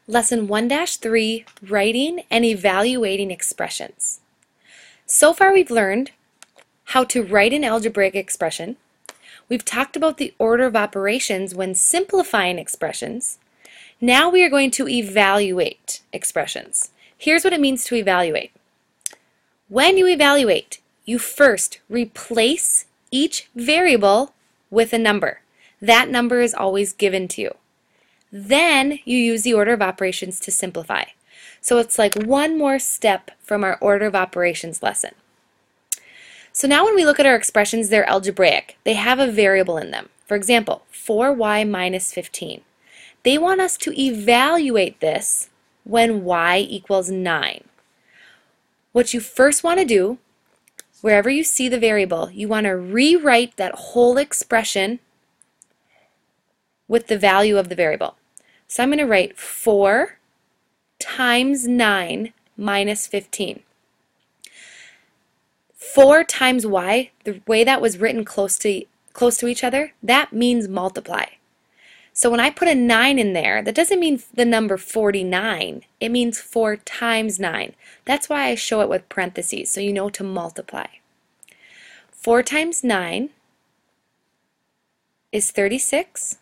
Lesson 1-3, Writing and Evaluating Expressions. So far we've learned how to write an algebraic expression. We've talked about the order of operations when simplifying expressions. Now we are going to evaluate expressions. Here's what it means to evaluate. When you evaluate, you first replace each variable with a number. That number is always given to you. Then you use the order of operations to simplify. So it's like one more step from our order of operations lesson. So now when we look at our expressions, they're algebraic. They have a variable in them. For example, 4y minus 15. They want us to evaluate this when y equals 9. What you first want to do, wherever you see the variable, you want to rewrite that whole expression with the value of the variable. So I'm going to write 4 times 9 minus 15. 4 times y, the way that was written close to each other, that means multiply. So when I put a 9 in there, that doesn't mean the number 49. It means 4 times 9. That's why I show it with parentheses, so you know to multiply. 4 times 9 is 36.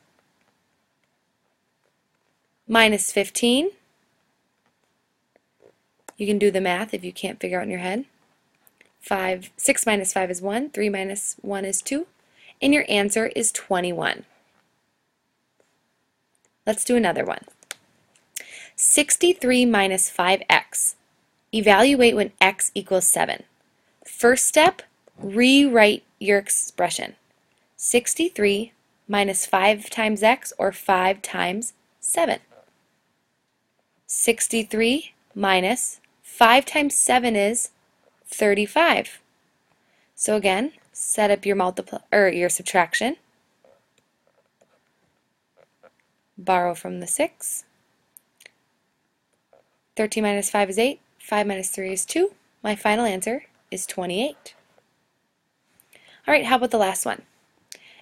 Minus 15. You can do the math if you can't figure out in your head. 6 minus 5 is 1. 3 minus 1 is 2. And your answer is 21. Let's do another one. 63 minus 5x. Evaluate when x equals 7. First step, rewrite your expression. 63 minus 5 times x, or 5 times 7. 63 minus 5 times 7 is 35. So again, set up your subtraction. Borrow from the 6. 13 minus 5 is 8. 5 minus 3 is 2. My final answer is 28. All right, how about the last one?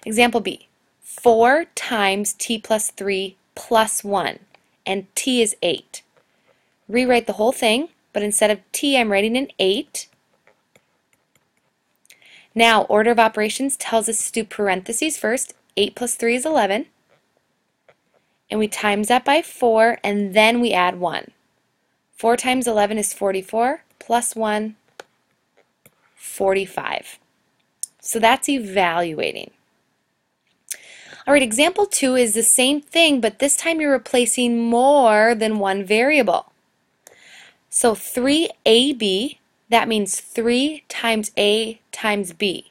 Example B. 4 times t plus 3 plus 1. And t is 8. Rewrite the whole thing, but instead of t, I'm writing an 8. Now, order of operations tells us to do parentheses first. 8 plus 3 is 11. And we times that by 4, and then we add 1. 4 times 11 is 44, plus 1, 45. So that's evaluating. All right, example 2 is the same thing, but this time you're replacing more than one variable. So 3ab, that means 3 times a times b,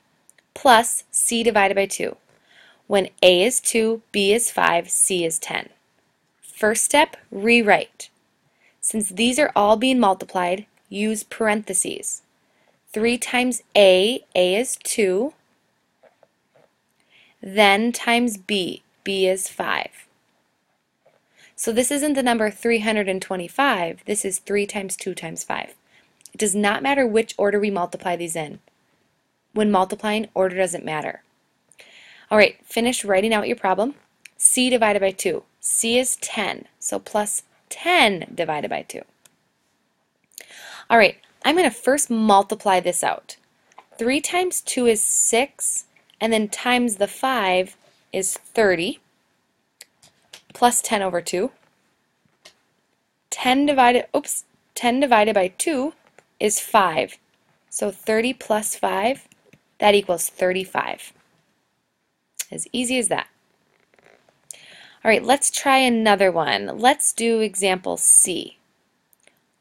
plus c divided by 2. When a is 2, b is 5, c is 10. First step, rewrite. Since these are all being multiplied, use parentheses. 3 times a is 2. Then times b is 5. So this isn't the number 325, this is 3 times 2 times 5. It does not matter which order we multiply these in. When multiplying, order doesn't matter. All right, finish writing out your problem. C divided by 2. C is 10, so plus 10 divided by 2. All right, I'm going to first multiply this out. 3 times 2 is 6. And then times the 5 is 30, plus 10 over 2. 10 divided by 2 is 5. So 30 plus 5, that equals 35. As easy as that. All right, let's try another one. Let's do example C.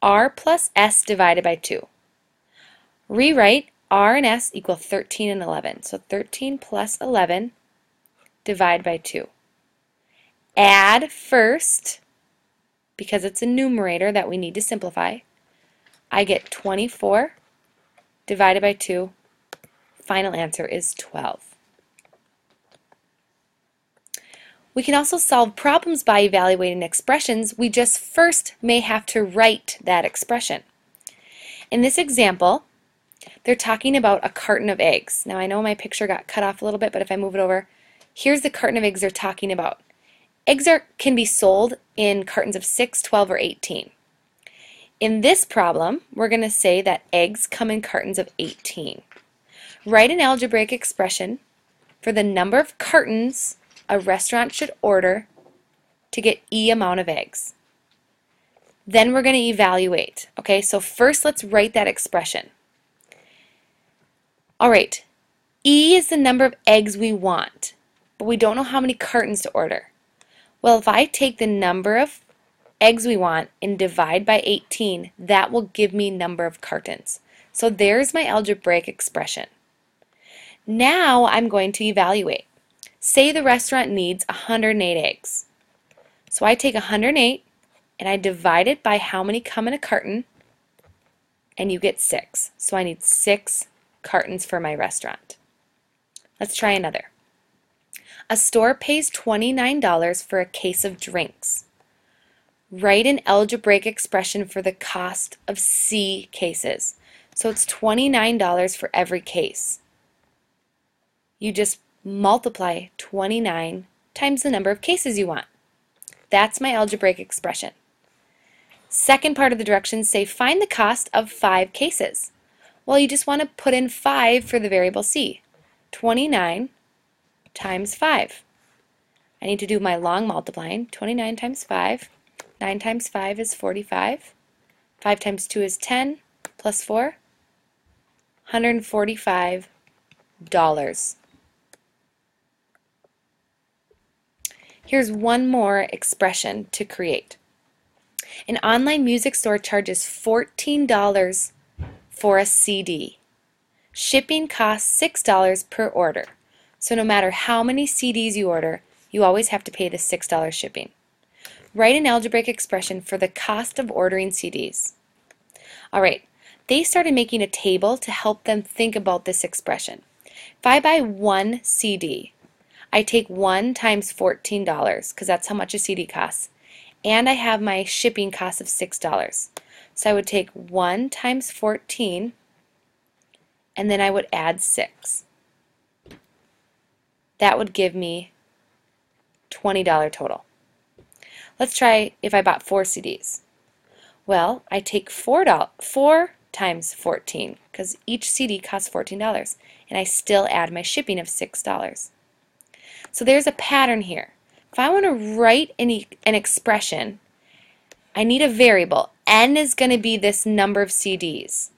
R plus S divided by 2. Rewrite R and S equal 13 and 11. So 13 plus 11 divided by 2. Add first, because it's a numerator that we need to simplify. I get 24 divided by 2. Final answer is 12. We can also solve problems by evaluating expressions. We just first may have to write that expression. In this example, they're talking about a carton of eggs. Now I know my picture got cut off a little bit, but if I move it over, here's the carton of eggs they're talking about. Eggs can be sold in cartons of 6, 12, or 18. In this problem, we're going to say that eggs come in cartons of 18. Write an algebraic expression for the number of cartons a restaurant should order to get E amount of eggs. Then we're going to evaluate. Okay, so first let's write that expression. All right, E is the number of eggs we want, but we don't know how many cartons to order. Well, if I take the number of eggs we want and divide by 18, that will give me number of cartons. So there's my algebraic expression. Now I'm going to evaluate. Say the restaurant needs 108 eggs. So I take 108 and I divide it by how many come in a carton, and you get 6. So I need 6 cartons for my restaurant. Let's try another. A store pays $29 for a case of drinks. Write an algebraic expression for the cost of C cases. So it's $29 for every case. You just multiply 29 times the number of cases you want. That's my algebraic expression. Second part of the directions say find the cost of 5 cases. Well, you just want to put in 5 for the variable C. 29 times 5. I need to do my long multiplying. 29 times 5. 9 times 5 is 45. 5 times 2 is 10. Plus 4. $145. Here's one more expression to create. An online music store charges $14 for a CD. Shipping costs $6 per order. So no matter how many CDs you order, you always have to pay the $6 shipping. Write an algebraic expression for the cost of ordering CDs. Alright, they started making a table to help them think about this expression. If I buy one CD, I take 1 times $14 because that's how much a CD costs, and I have my shipping cost of $6. So I would take 1 times 14 and then I would add 6. That would give me $20 total. Let's try if I bought 4 CDs. Well, I take $4 times 14 because each CD costs $14, and I still add my shipping of $6. So there's a pattern here. If I want to write an expression, I need a variable. N is going to be this number of CDs.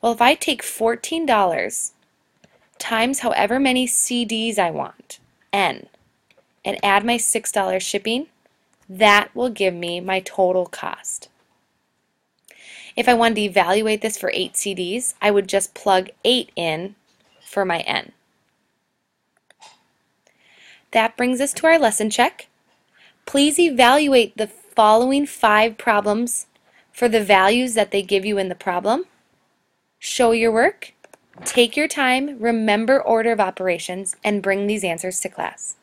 Well, if I take $14 times however many CDs I want, N, and add my $6 shipping, that will give me my total cost. If I wanted to evaluate this for 8 CDs, I would just plug 8 in for my N. That brings us to our lesson check. Please evaluate the following 5 problems for the values that they give you in the problem. Show your work, take your time, remember order of operations, and bring these answers to class.